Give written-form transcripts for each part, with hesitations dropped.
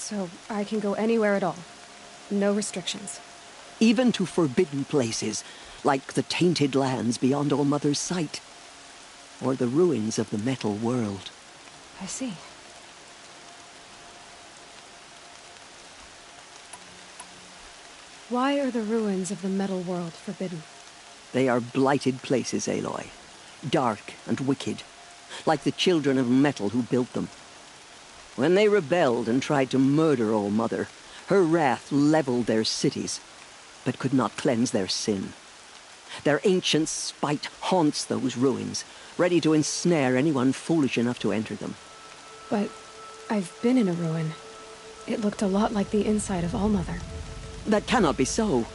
So I can go anywhere at all. No restrictions. Even to forbidden places, like the tainted lands beyond All-Mother's sight, or the ruins of the metal world. I see. Why are the ruins of the metal world forbidden? They are blighted places, Aloy. Dark and wicked, like the children of metal who built them. When they rebelled and tried to murder All-Mother, her wrath leveled their cities, but could not cleanse their sin. Their ancient spite haunts those ruins, ready to ensnare anyone foolish enough to enter them. But I've been in a ruin. It looked a lot like the inside of All-Mother. That cannot be so.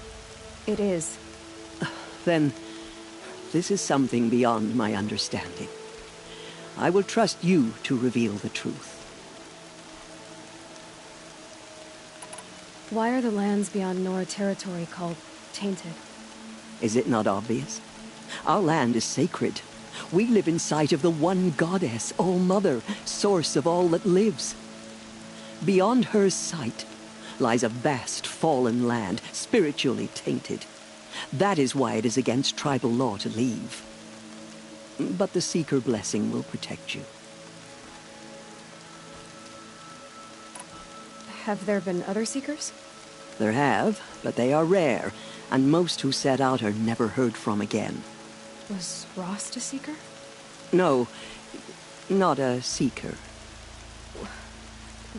It is. Then, this is something beyond my understanding. I will trust you to reveal the truth. Why are the lands beyond Nora territory called tainted? Is it not obvious? Our land is sacred. We live in sight of the one goddess, All-Mother, source of all that lives. Beyond her sight lies a vast fallen land, spiritually tainted. That is why it is against tribal law to leave. But the Seeker blessing will protect you. Have there been other Seekers? There have, but they are rare, and most who set out are never heard from again. Was Rost a Seeker? No, not a Seeker.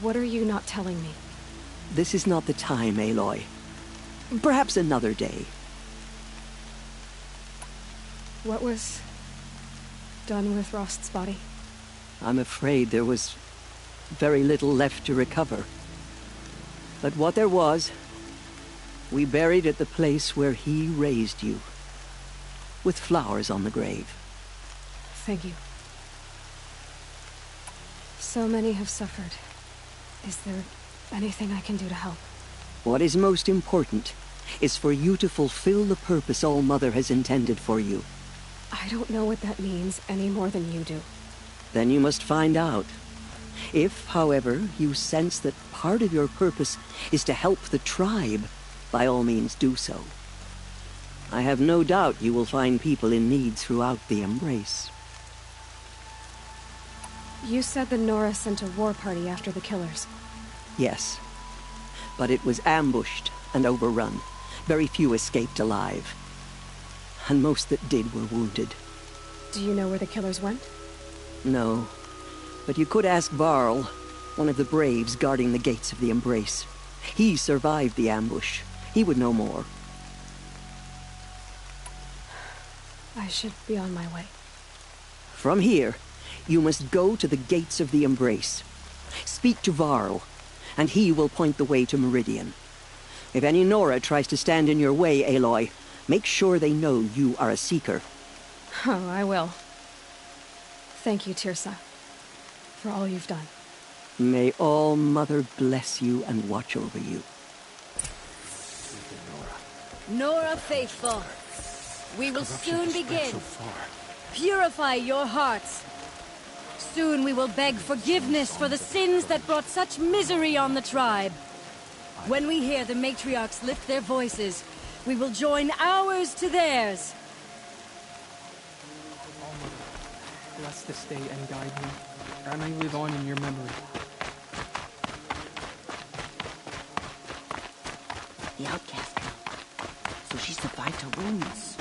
What are you not telling me? This is not the time, Aloy. Perhaps another day. What was done with Rost's body? I'm afraid there was very little left to recover. But what there was, we buried at the place where he raised you, with flowers on the grave. Thank you. So many have suffered. Is there anything I can do to help? What is most important is for you to fulfill the purpose All-Mother has intended for you. I don't know what that means any more than you do. Then you must find out. If, however, you sense that part of your purpose is to help the tribe, by all means do so. I have no doubt you will find people in need throughout the Embrace. You said the Nora sent a war party after the killers. Yes. But it was ambushed and overrun. Very few escaped alive. And most that did were wounded. Do you know where the killers went? No. But you could ask Varl, one of the braves guarding the gates of the Embrace. He survived the ambush. He would know more. I should be on my way. From here, you must go to the gates of the Embrace. Speak to Varl, and he will point the way to Meridian. If any Nora tries to stand in your way, Aloy, make sure they know you are a Seeker. Oh, I will. Thank you, Teersa, for all you've done. May All-Mother bless you and watch over you. Nora faithful, we will soon begin. Purify your hearts. Soon we will beg forgiveness for the sins that brought such misery on the tribe. When we hear the matriarchs lift their voices, we will join ours to theirs. All-Mother, bless this day and guide me. I may live on in your memory. The outcast girl. So she survived her wounds.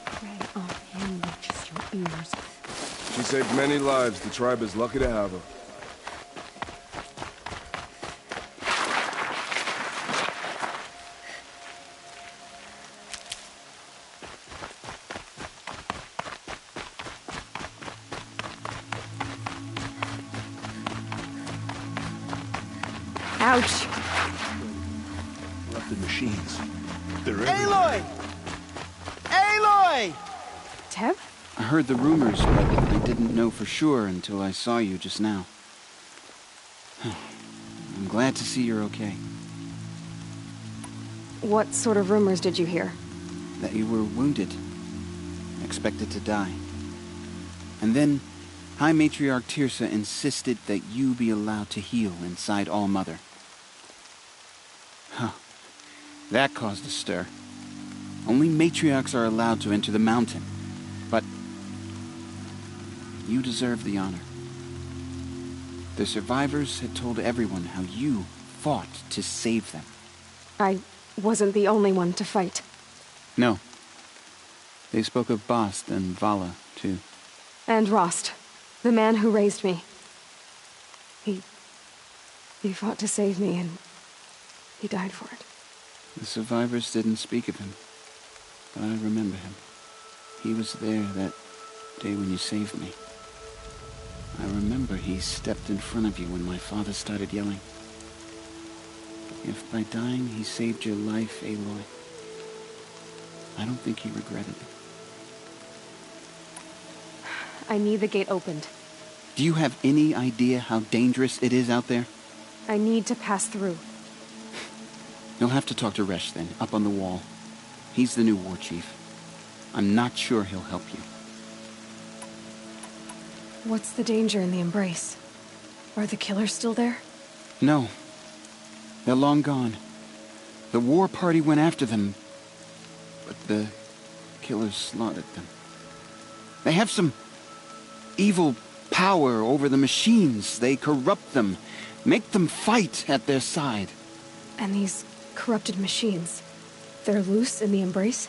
Prey on him, just your ears. She saved many lives. The tribe is lucky to have her. Ouch! Corrupted machines. They're Aloy! Aloy! Tev? I heard the rumors, but I didn't know for sure until I saw you just now. I'm glad to see you're okay. What sort of rumors did you hear? That you were wounded. Expected to die. And then, High Matriarch Tirsa insisted that you be allowed to heal inside All-Mother. Huh. That caused a stir. Only matriarchs are allowed to enter the mountain. But you deserve the honor. The survivors had told everyone how you fought to save them. I wasn't the only one to fight. No. They spoke of Bast and Vala, too. And Rost, the man who raised me. He fought to save me, and he died for it. The survivors didn't speak of him, but I remember him. He was there that day when you saved me. I remember he stepped in front of you when my father started yelling. If by dying he saved your life, Aloy, I don't think he regretted it. I need the gate opened. Do you have any idea how dangerous it is out there? I need to pass through. You'll have to talk to Resh then, up on the wall. He's the new war chief. I'm not sure he'll help you. What's the danger in the Embrace? Are the killers still there? No. They're long gone. The war party went after them, but the killers slaughtered them. They have some evil power over the machines. They corrupt them, make them fight at their side. And these corrupted machines, they're loose in the Embrace?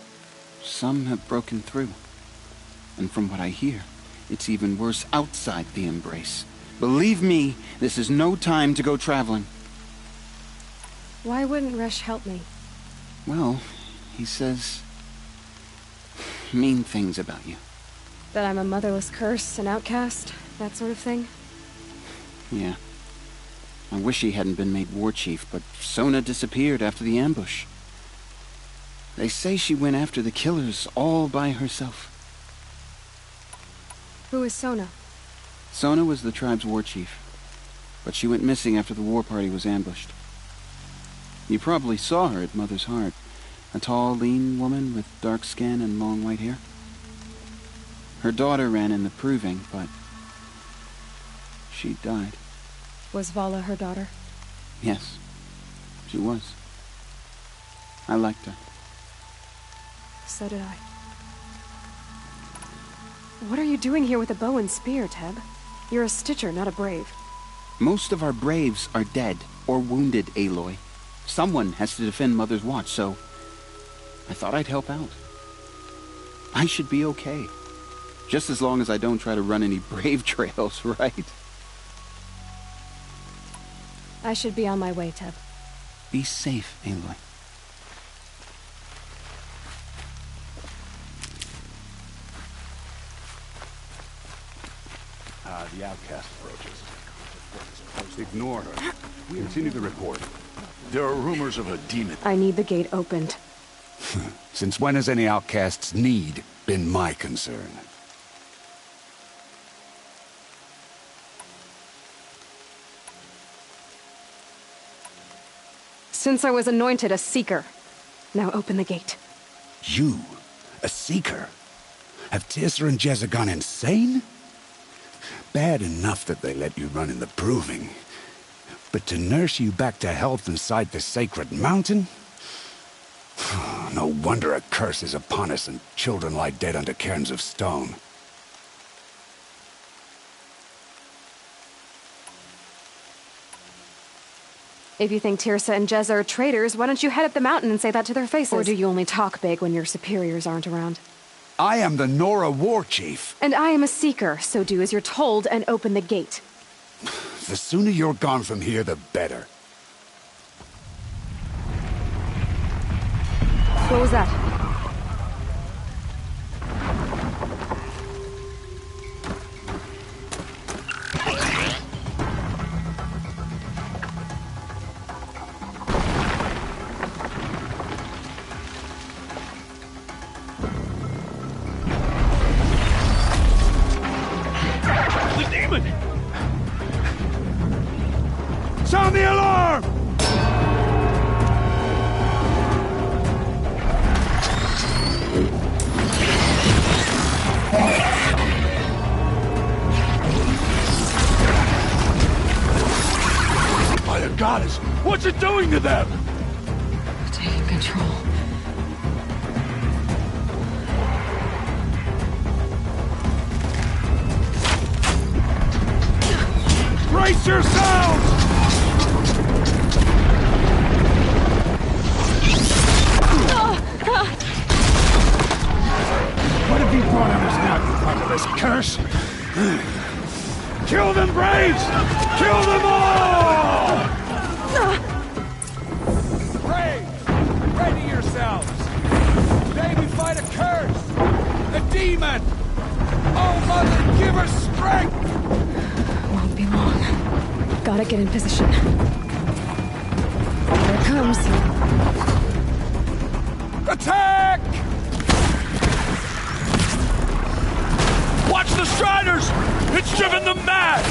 Some have broken through. And from what I hear, it's even worse outside the Embrace. Believe me, this is no time to go traveling. Why wouldn't Resh help me? Well, he says mean things about you. That I'm a motherless curse, an outcast, that sort of thing? Yeah. I wish he hadn't been made war chief, but Sona disappeared after the ambush. They say she went after the killers all by herself. Who is Sona? Sona was the tribe's war chief, but she went missing after the war party was ambushed. You probably saw her at Mother's Heart. A tall, lean woman with dark skin and long white hair. Her daughter ran in the proving, but she died. Was Vala her daughter? Yes, she was. I liked her. So did I. What are you doing here with a bow and spear, Teb? You're a Stitcher, not a brave. Most of our braves are dead or wounded, Aloy. Someone has to defend Mother's Watch, so I thought I'd help out. I should be okay. Just as long as I don't try to run any brave trails, right? I should be on my way, Teb. Be safe, Aloy. The outcast approaches. Ignore her. Continue the report. There are rumors of a demon. I need the gate opened. Since when has any outcast's need been my concern? Since I was anointed a Seeker. Now open the gate. You? A Seeker? Have Tirsa and Jezza gone insane? Bad enough that they let you run in the Proving. But to nurse you back to health inside the Sacred Mountain? No wonder a curse is upon us and children lie dead under cairns of stone. If you think Tirsa and Jezza are traitors, why don't you head up the mountain and say that to their faces? Or do you only talk big when your superiors aren't around? I am the Nora War Chief. And I am a Seeker, so do as you're told and open the gate. The sooner you're gone from here, the better. What was that? Sound the alarm! goddess! What's it doing to them? Taking control. Brace yourselves! What have you brought on us now, you fatherless curse? Kill them, Braves! Kill them all! Braves, ready yourselves! Today we fight a curse! A demon! Oh, Mother, give us strength! Won't be long. Gotta get in position. Here it comes. Attack! Watch the Striders! It's driven them mad!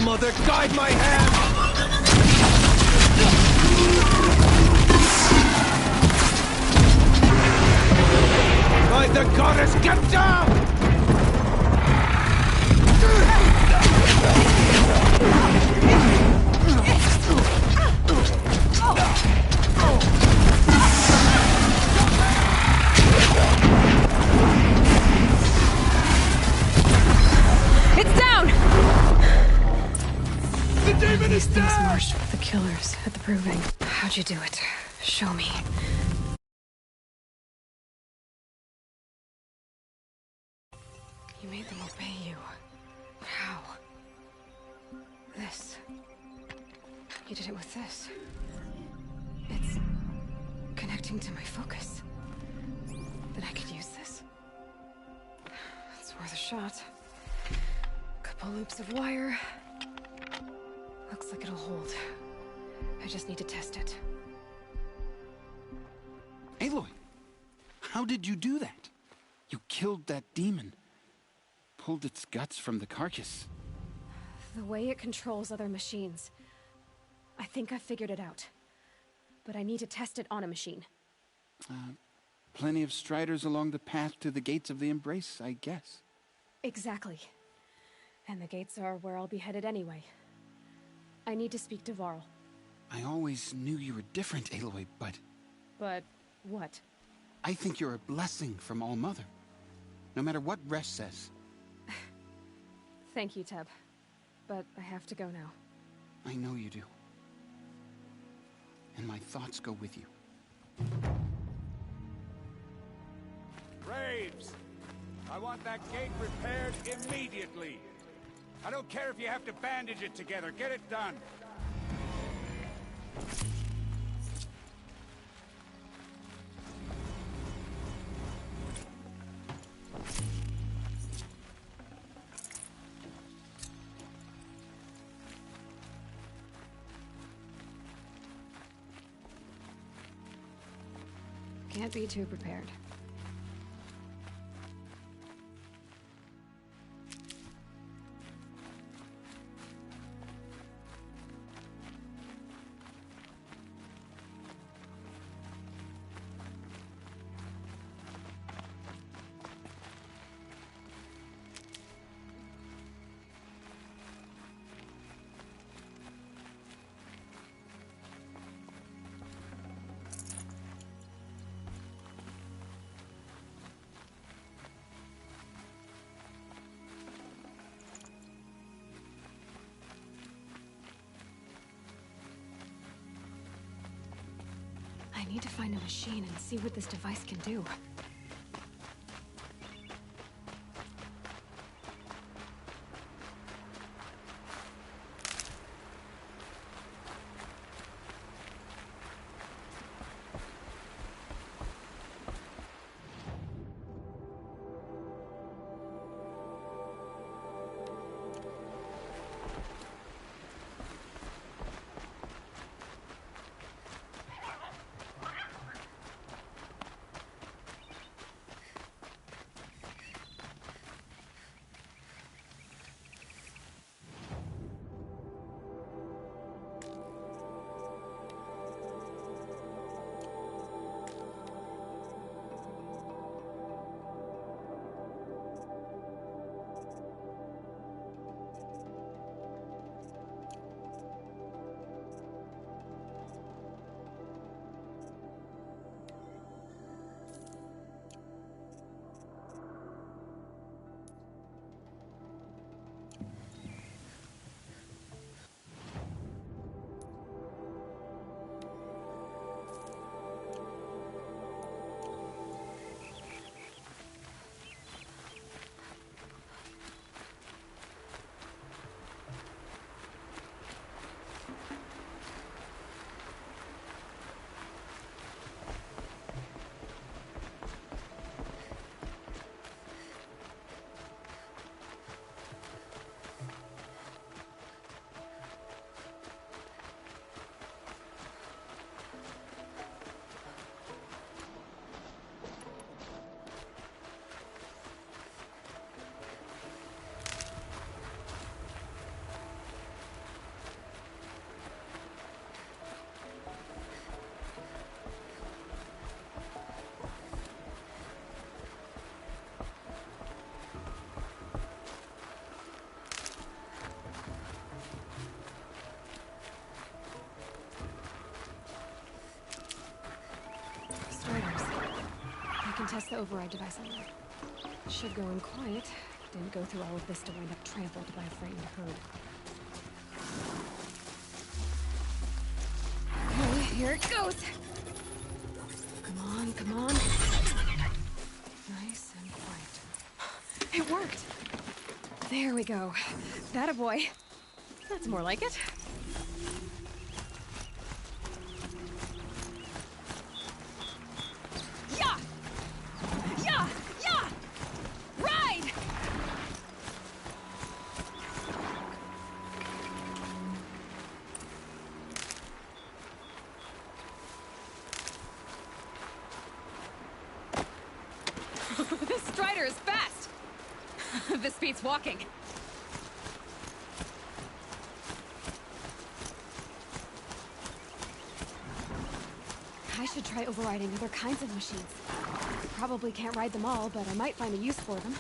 Mother, guide my hand! By the goddess, get down! It's down! The demon is Things down! marched with the killers at the Proving. How'd you do it? Show me. You made them obey you. How? This. You did it with this. It's connecting to my focus. Then I could use this. It's worth a shot. Couple loops of wire. Looks like it'll hold. I just need to test it. Aloy, how did you do that? You killed that demon. pulled its guts from the carcass? The way it controls other machines. I think I figured it out. But I need to test it on a machine. Plenty of striders along the path to the gates of the Embrace, I guess. Exactly. And the gates are where I'll be headed anyway. I need to speak to Varl. I always knew you were different, Aloy, but... But what? I think you're a blessing from All-Mother. No matter what Resh says. Thank you, Teb. But I have to go now. I know you do. And my thoughts go with you. Graves! I want that gate repaired immediately. I don't care if you have to bandage it together. Get it done. Can't be too prepared. I need to find a machine and see what this device can do. I can test the override device on them. Should go in quiet. Didn't go through all of this to wind up trampled by a frightened herd. Okay, here it goes! Come on, come on. Nice and quiet. It worked! There we go. That a boy. That's more like it. of this beats walking. I should try overriding other kinds of machines. I probably can't ride them all, but I might find a use for them.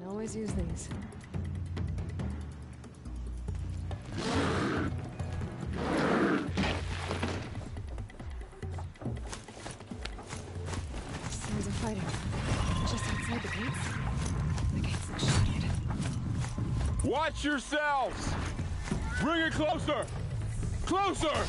Always use these. Sounds of fighting. Just outside the gates. The gates look shuttered. Watch yourselves! Bring it closer! Closer!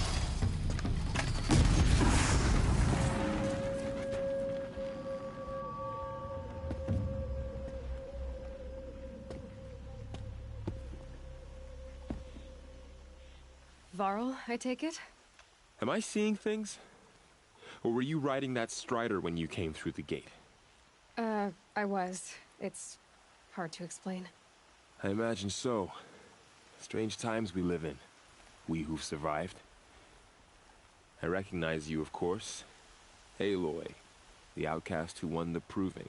Varl, I take it? Am I seeing things? Or were you riding that Strider when you came through the gate? I was. It's hard to explain. I imagine so. Strange times we live in. We who've survived. I recognize you, of course. Aloy, the outcast who won the Proving.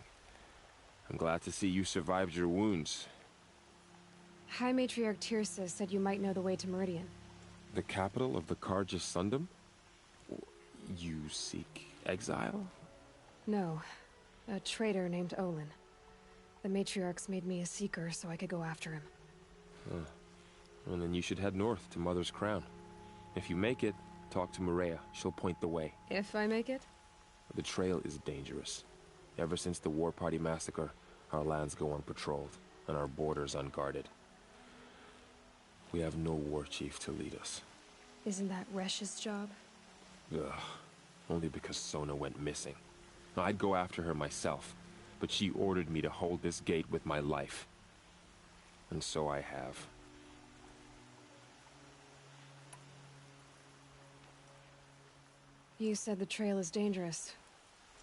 I'm glad to see you survived your wounds. High Matriarch Tirsa said you might know the way to Meridian. The capital of the Carja Sundom? You seek exile? No. A traitor named Olin. The Matriarchs made me a seeker so I could go after him. Huh. Well, then you should head north to Mother's Crown. If you make it, talk to Maria. She'll point the way. If I make it? The trail is dangerous. Ever since the War Party massacre, our lands go unpatrolled, and our borders unguarded. We have no war chief to lead us. Isn't that Resh's job? Ugh. Only because Sona went missing. I'd go after her myself, but she ordered me to hold this gate with my life. And so I have. You said the trail is dangerous.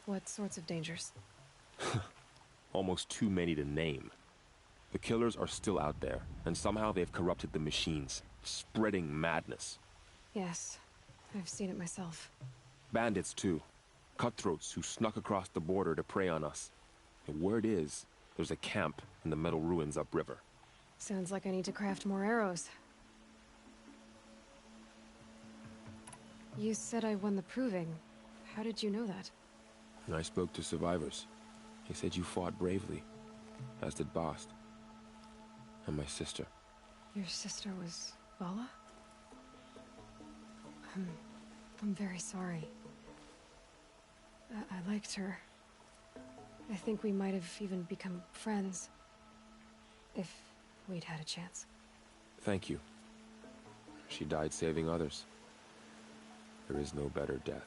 What sorts of dangers? Almost too many to name. The killers are still out there, and somehow they've corrupted the machines, spreading madness. Yes, I've seen it myself. Bandits, too. Cutthroats who snuck across the border to prey on us. The word is, there's a camp in the metal ruins upriver. Sounds like I need to craft more arrows. You said I won the Proving. How did you know that? And I spoke to survivors. They said you fought bravely, as did Bast. And my sister. Your sister was Vala? I'm very sorry. I liked her. I think we might have even become friends. If we'd had a chance. Thank you. She died saving others. There is no better death.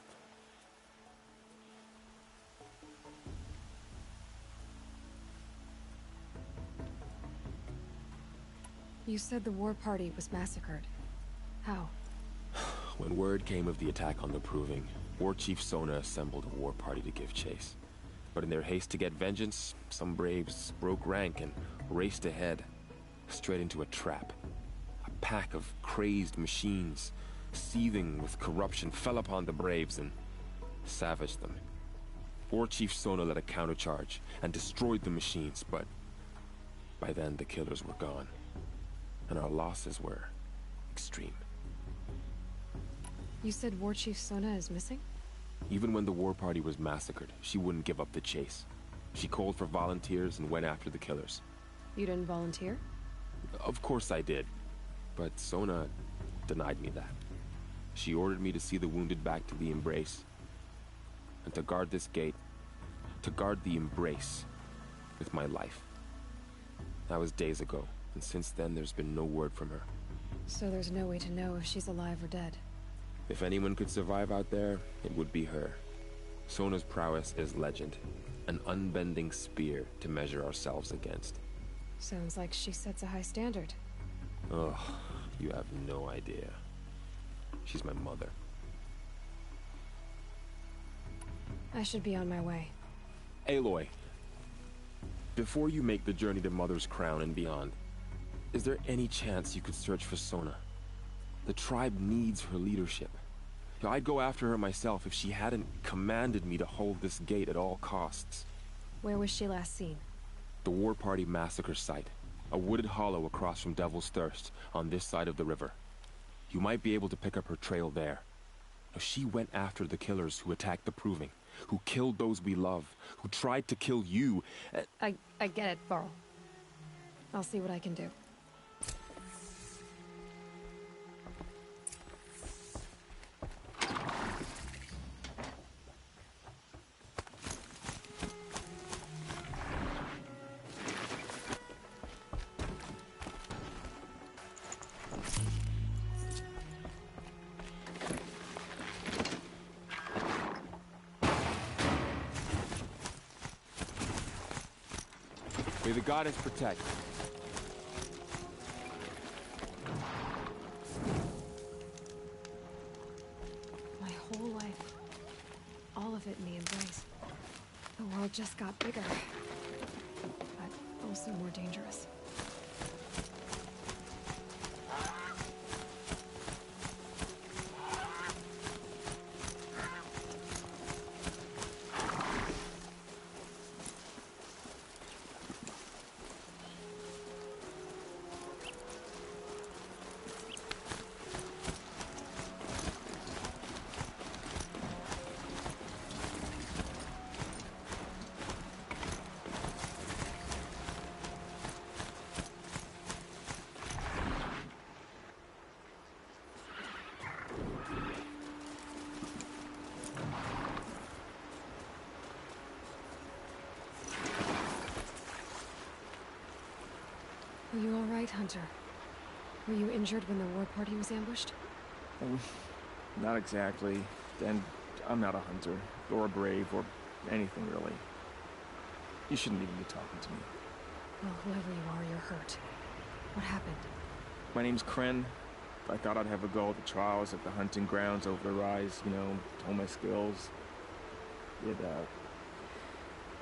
You said the war party was massacred. How? When word came of the attack on the Proving, War Chief Sona assembled a war party to give chase. But in their haste to get vengeance, some braves broke rank and raced ahead, straight into a trap. A pack of crazed machines, seething with corruption, fell upon the braves and savaged them. War Chief Sona led a countercharge and destroyed the machines, but by then the killers were gone, and our losses were extreme. You said War Chief Sona is missing? Even when the war party was massacred, she wouldn't give up the chase. She called for volunteers and went after the killers. You didn't volunteer? Of course I did, but Sona denied me that. She ordered me to see the wounded back to the Embrace, and to guard this gate, to guard the Embrace with my life. That was days ago, and since then there's been no word from her. So there's no way to know if she's alive or dead. If anyone could survive out there, it would be her. Sona's prowess is legend, an unbending spear to measure ourselves against. Sounds like she sets a high standard. Oh, you have no idea. She's my mother. I should be on my way. Aloy, before you make the journey to Mother's Crown and beyond, is there any chance you could search for Sona? The tribe needs her leadership. I'd go after her myself if she hadn't commanded me to hold this gate at all costs. Where was she last seen? The War Party massacre site. A wooded hollow across from Devil's Thirst, on this side of the river. You might be able to pick up her trail there. She went after the killers who attacked the Proving, who killed those we love, who tried to kill you. I get it, Varl. I'll see what I can do. May the goddess protect. prophet in the embrace. The world just got bigger, but also more dangerous. Are you all right, Hunter? Were you injured when the war party was ambushed? Not exactly. And I'm not a hunter, or a brave, or anything really. You shouldn't even be talking to me. Well, whoever you are, you're hurt. What happened? My name's Kren. I thought I'd have a go at the trials at the hunting grounds over the rise, you know, hone my skills. It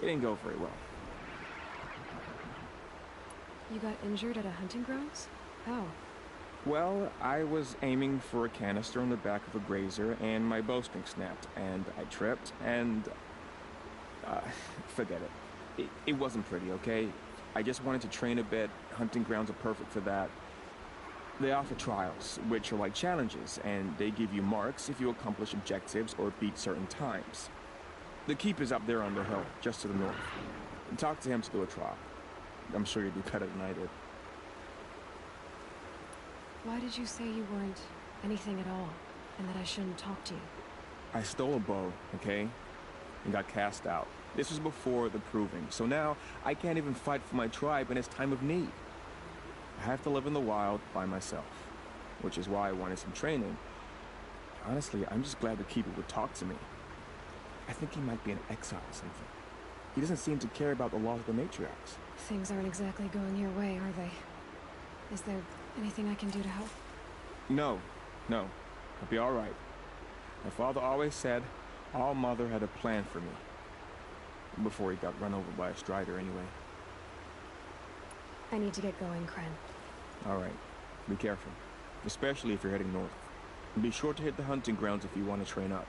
didn't go very well. You got injured at a hunting grounds? How? Well, I was aiming for a canister on the back of a grazer, and my bowstring snapped, and I tripped, and... forget it. It wasn't pretty, okay? I just wanted to train a bit. Hunting grounds are perfect for that. They offer trials, which are like challenges, and they give you marks if you accomplish objectives or beat certain times. The keep is up there on the hill, just to the north. Talk to him to do a trial. I'm sure you'd do better than I did. Why did you say you weren't anything at all, and that I shouldn't talk to you? I stole a bow, okay? And got cast out. This was before the proving, so now I can't even fight for my tribe in its time of need. I have to live in the wild by myself, which is why I wanted some training. Honestly, I'm just glad the Keeper would talk to me. I think he might be in exile or something. He doesn't seem to care about the laws of the matriarchs. Things aren't exactly going your way, are they? Is there anything I can do to help? No. I'll be all right. My father always said All Mother had a plan for me. Before he got run over by a strider, anyway. I need to get going, Kren. All right. Be careful. Especially if you're heading north. And be sure to hit the hunting grounds if you want to train up.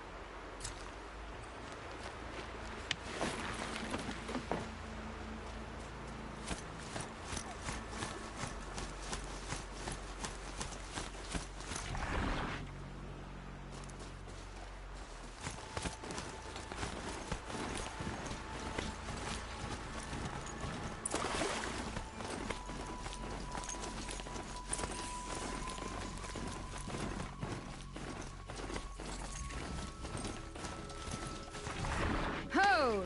Ho!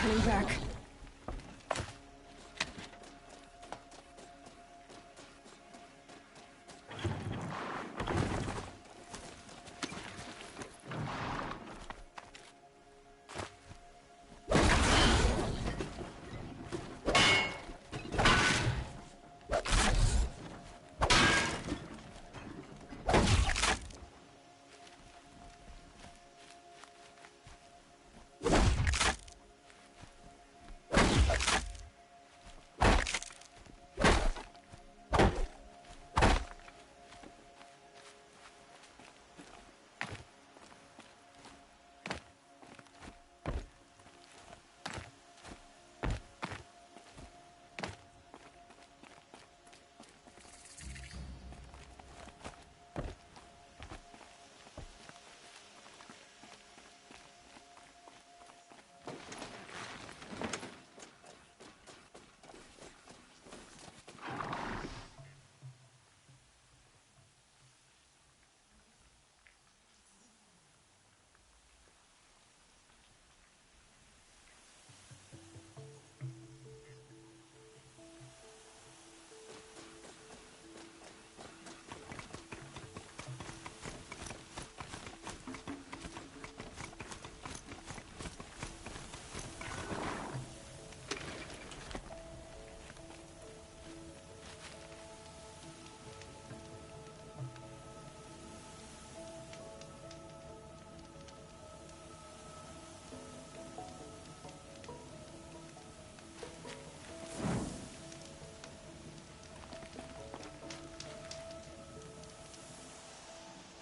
Turning back.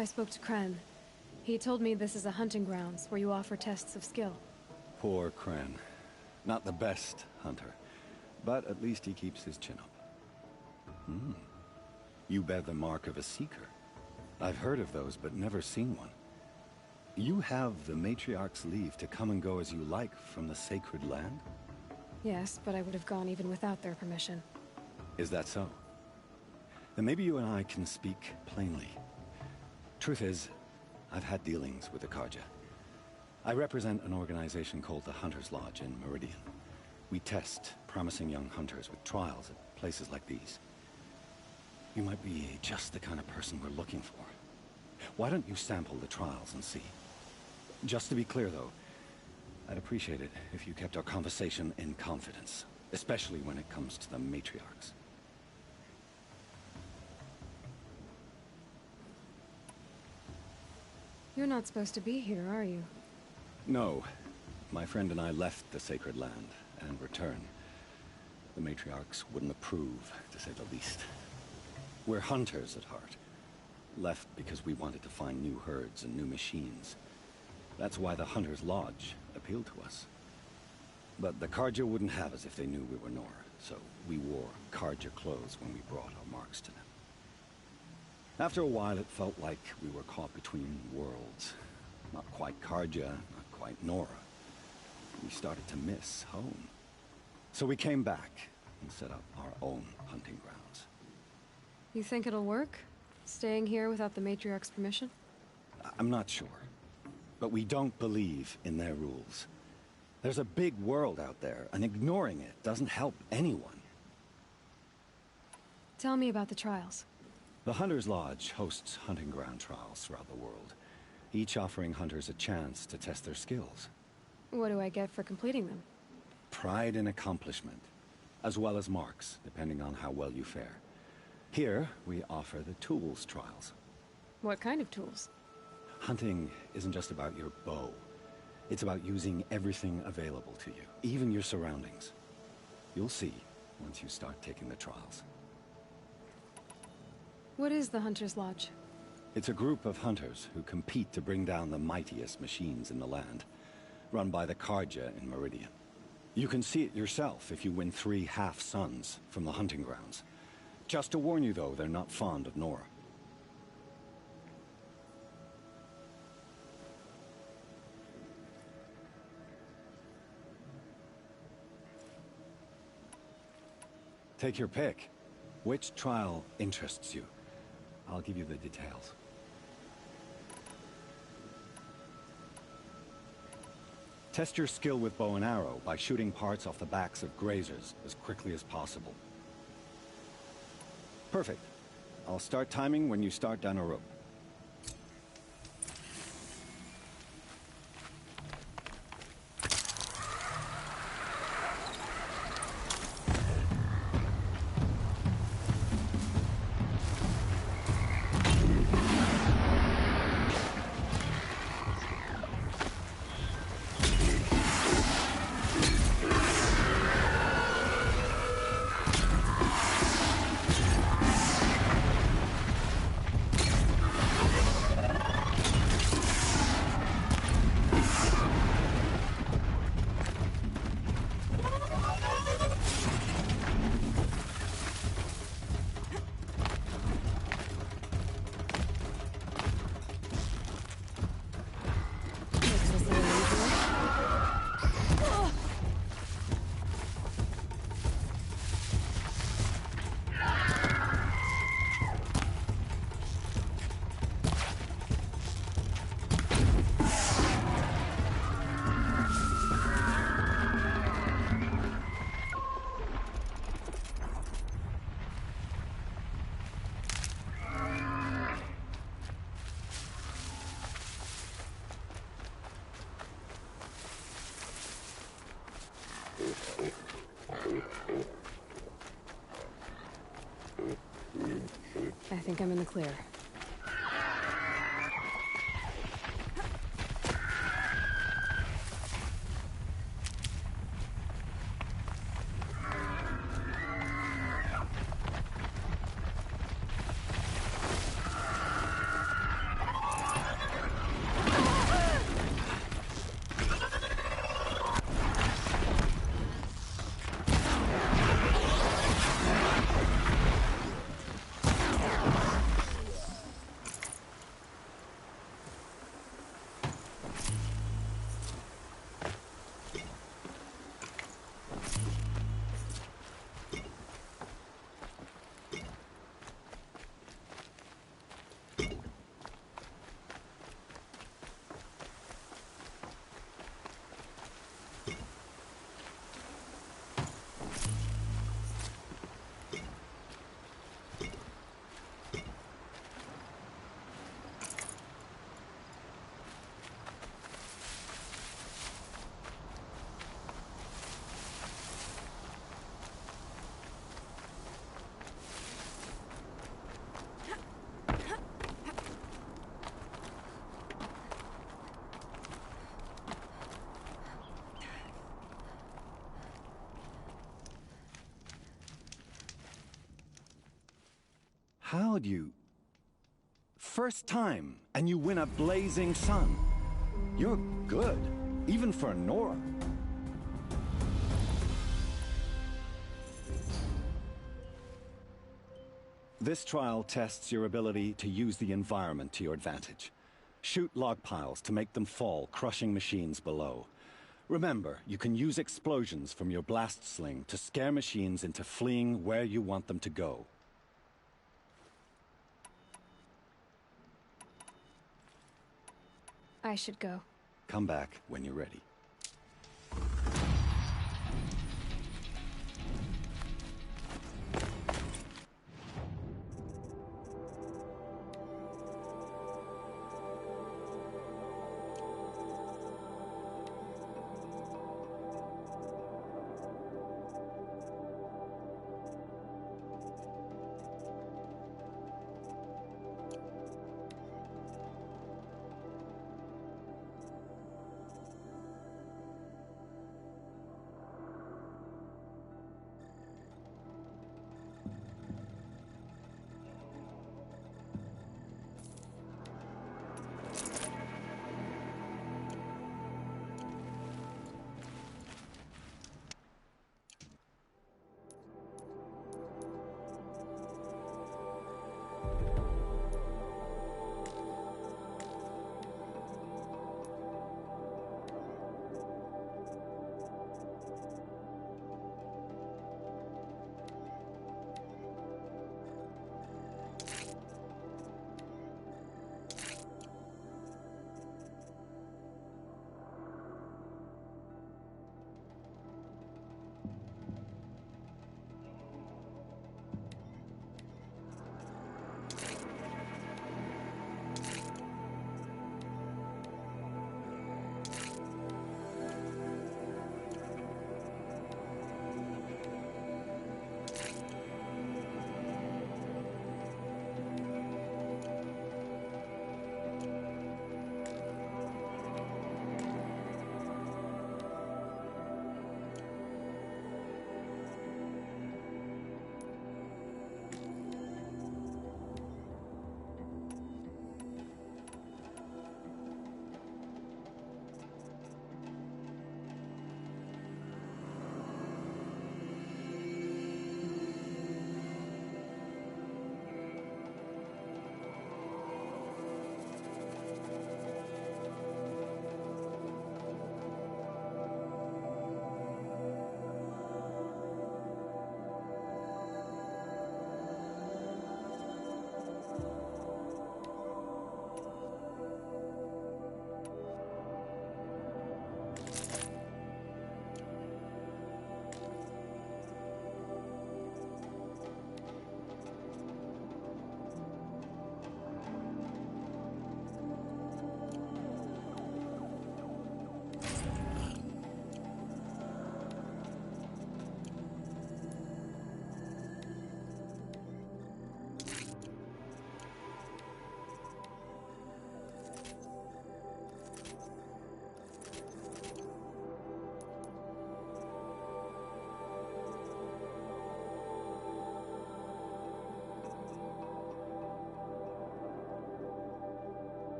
I spoke to Kren. He told me this is a hunting grounds where you offer tests of skill. Poor Kren. Not the best hunter, but at least he keeps his chin up. You bear the mark of a seeker. I've heard of those, but never seen one. You have the Matriarch's leave to come and go as you like from the sacred land? Yes, but I would have gone even without their permission. Is that so? Then maybe you and I can speak plainly. Truth is, I've had dealings with the Carja. I represent an organization called the Hunter's Lodge in Meridian. We test promising young hunters with trials at places like these. You might be just the kind of person we're looking for. Why don't you sample the trials and see? Just to be clear, though, I'd appreciate it if you kept our conversation in confidence, especially when it comes to the Matriarchs. You're not supposed to be here, are you? No. My friend and I left the sacred land and returned. The Matriarchs wouldn't approve, to say the least. We're hunters at heart. Left because we wanted to find new herds and new machines. That's why the Hunter's Lodge appealed to us. But the Carja wouldn't have us if they knew we were Nora, so we wore Carja clothes when we brought our marks to them. After a while, it felt like we were caught between worlds. Not quite Carja, not quite Nora. We started to miss home. So we came back and set up our own hunting grounds. You think it'll work? Staying here without the Matriarch's permission? I'm not sure. But we don't believe in their rules. There's a big world out there, and ignoring it doesn't help anyone. Tell me about the trials. The Hunter's Lodge hosts hunting ground trials throughout the world, each offering hunters a chance to test their skills. What do I get for completing them? Pride in accomplishment, as well as marks, depending on how well you fare. Here, we offer the tools trials. What kind of tools? Hunting isn't just about your bow. It's about using everything available to you, even your surroundings. You'll see once you start taking the trials. What is the Hunter's Lodge? It's a group of hunters who compete to bring down the mightiest machines in the land, run by the Carja in Meridian. You can see it yourself if you win 3 half-suns from the hunting grounds. Just to warn you, though, they're not fond of Nora. Take your pick. Which trial interests you? I'll give you the details. Test your skill with bow and arrow by shooting parts off the backs of grazers as quickly as possible. Perfect. I'll start timing when you start down a rope. I think I'm in the clear. How'd you... First time, and you win a blazing sun. You're good, even for Nora. This trial tests your ability to use the environment to your advantage. Shoot log piles to make them fall, crushing machines below. Remember, you can use explosions from your blast sling to scare machines into fleeing where you want them to go. I should go. Come back when you're ready.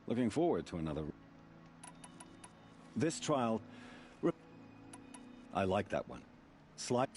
Looking forward to another... This trial... I like that one. Slide...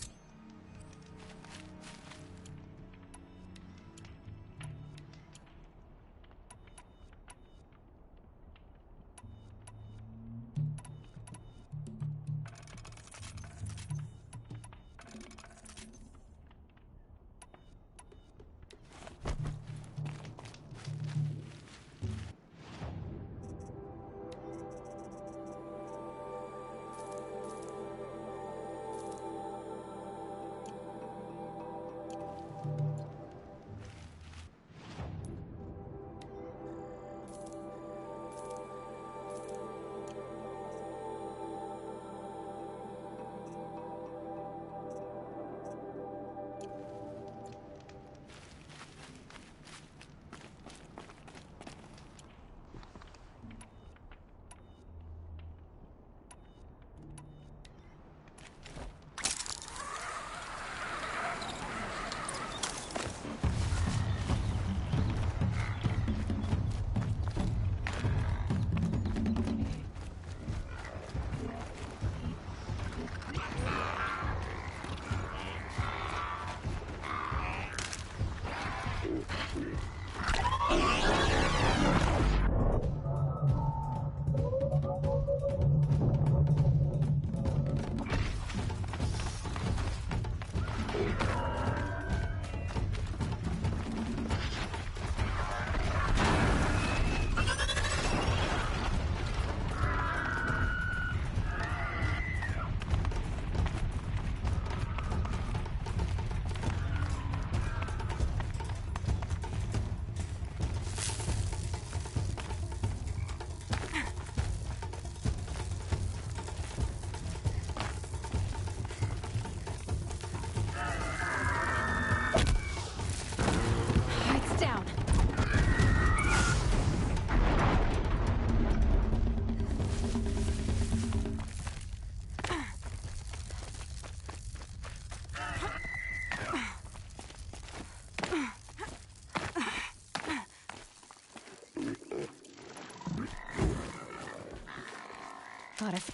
thought if...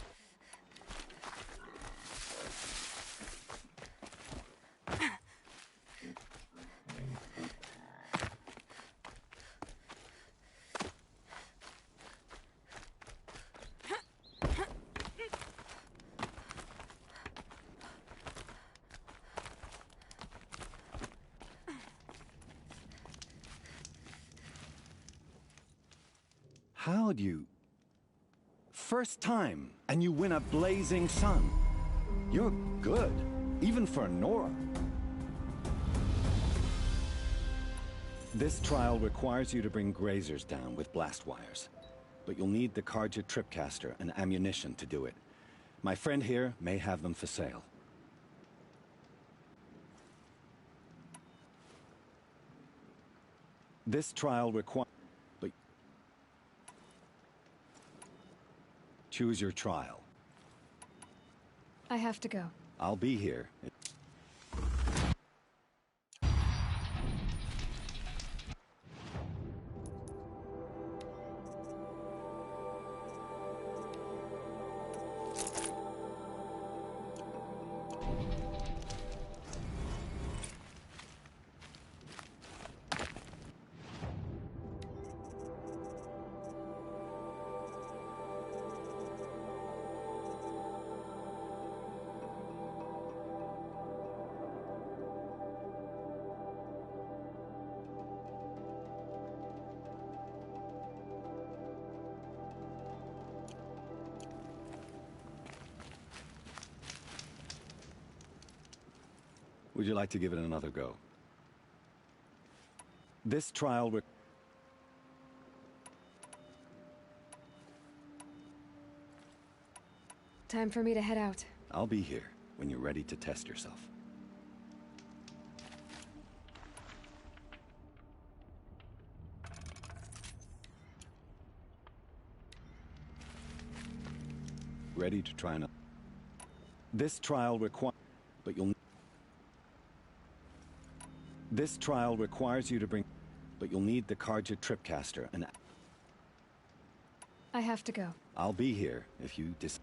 How'd you... First time, and you win a blazing sun. You're good, even for Nora. This trial requires you to bring grazers down with blast wires. But you'll need the Carja Tripcaster and ammunition to do it. My friend here may have them for sale. This trial requires... But... Choose your trial. I have to go. I'll be here. Would you like to give it another go? This trial Time for me to head out. I'll be here when you're ready to test yourself. Ready to try another. This trial requires... But you'll... This trial requires you to bring... But you'll need the Carja Tripcaster and... I have to go. I'll be here if you decide.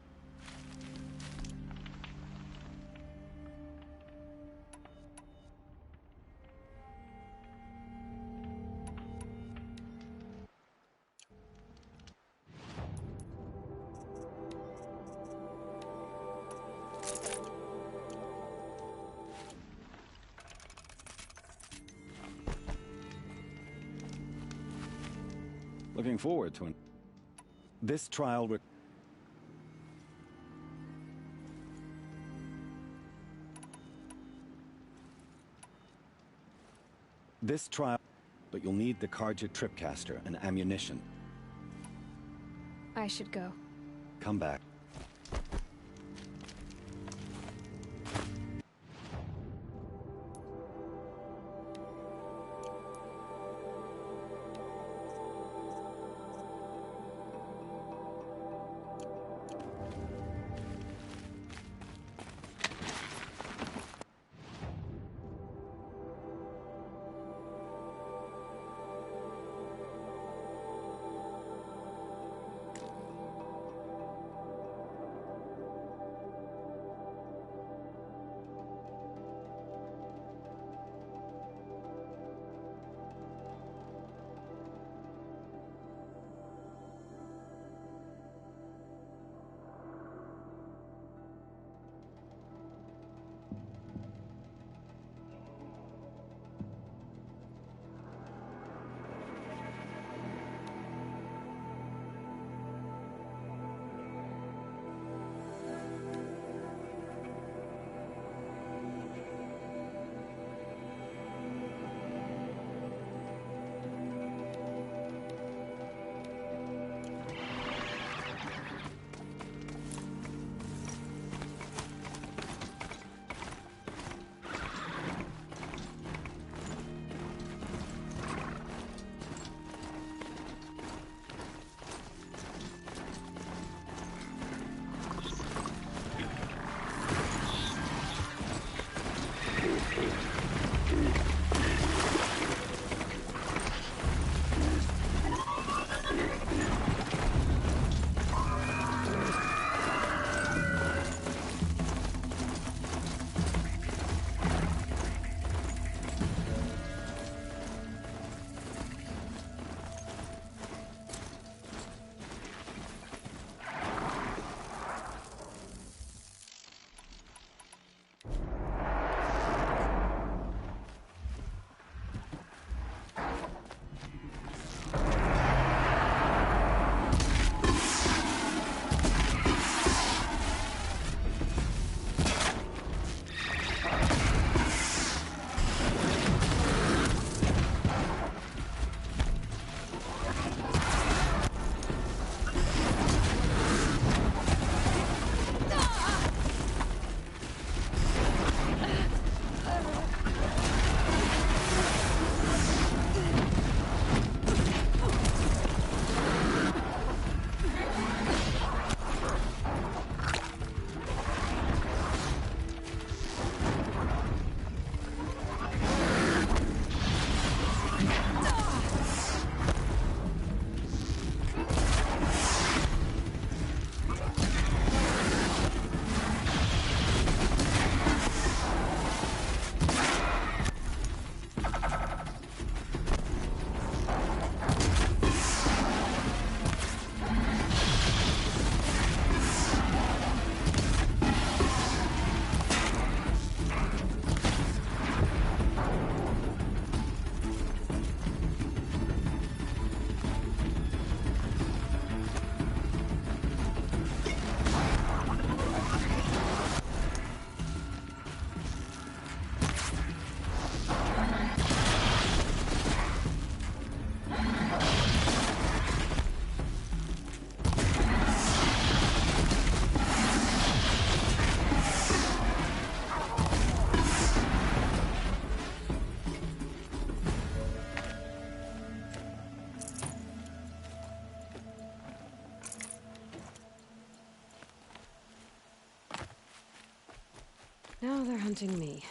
Looking forward to it. This trial This trial... But you'll need the Carja Tripcaster and ammunition. I should go. Come back. Now they're hunting me.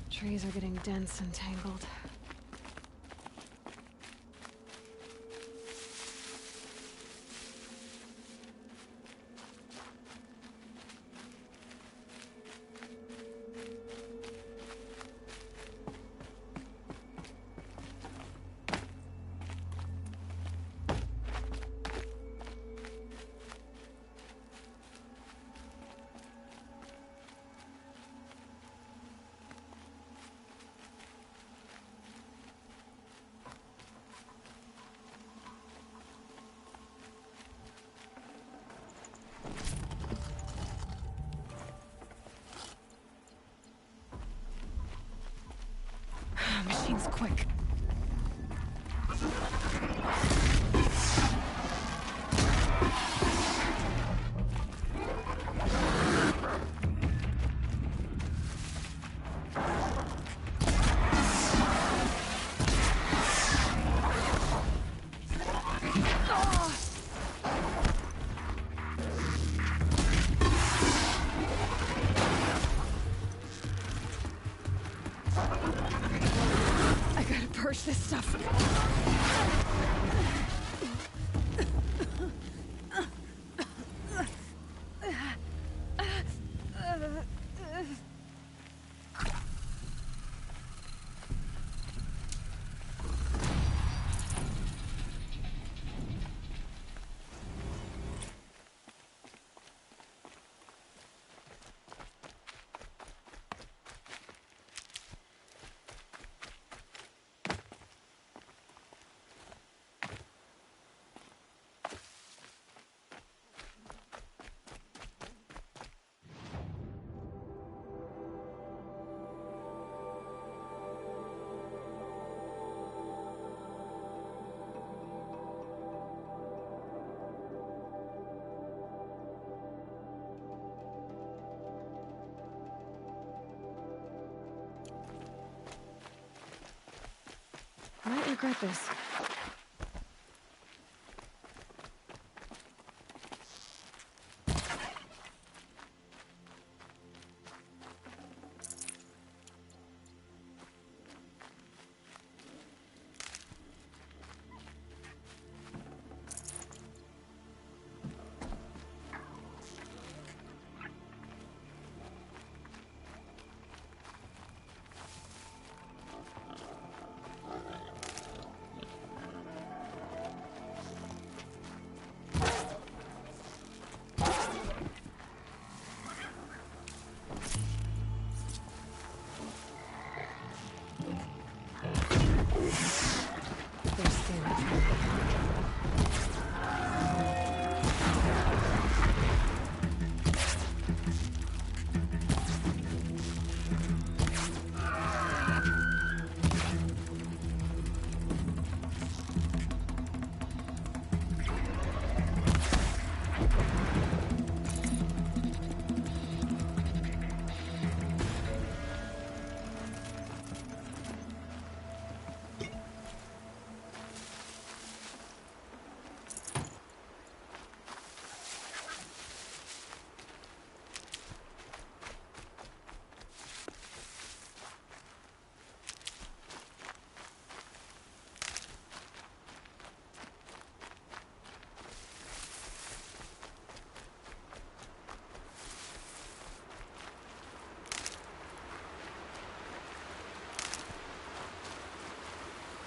Trees are getting dense and tangled. Machine's quick. Purge this stuff. I might regret this.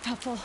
Helpful.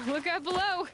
Look out below!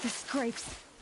The scrapes.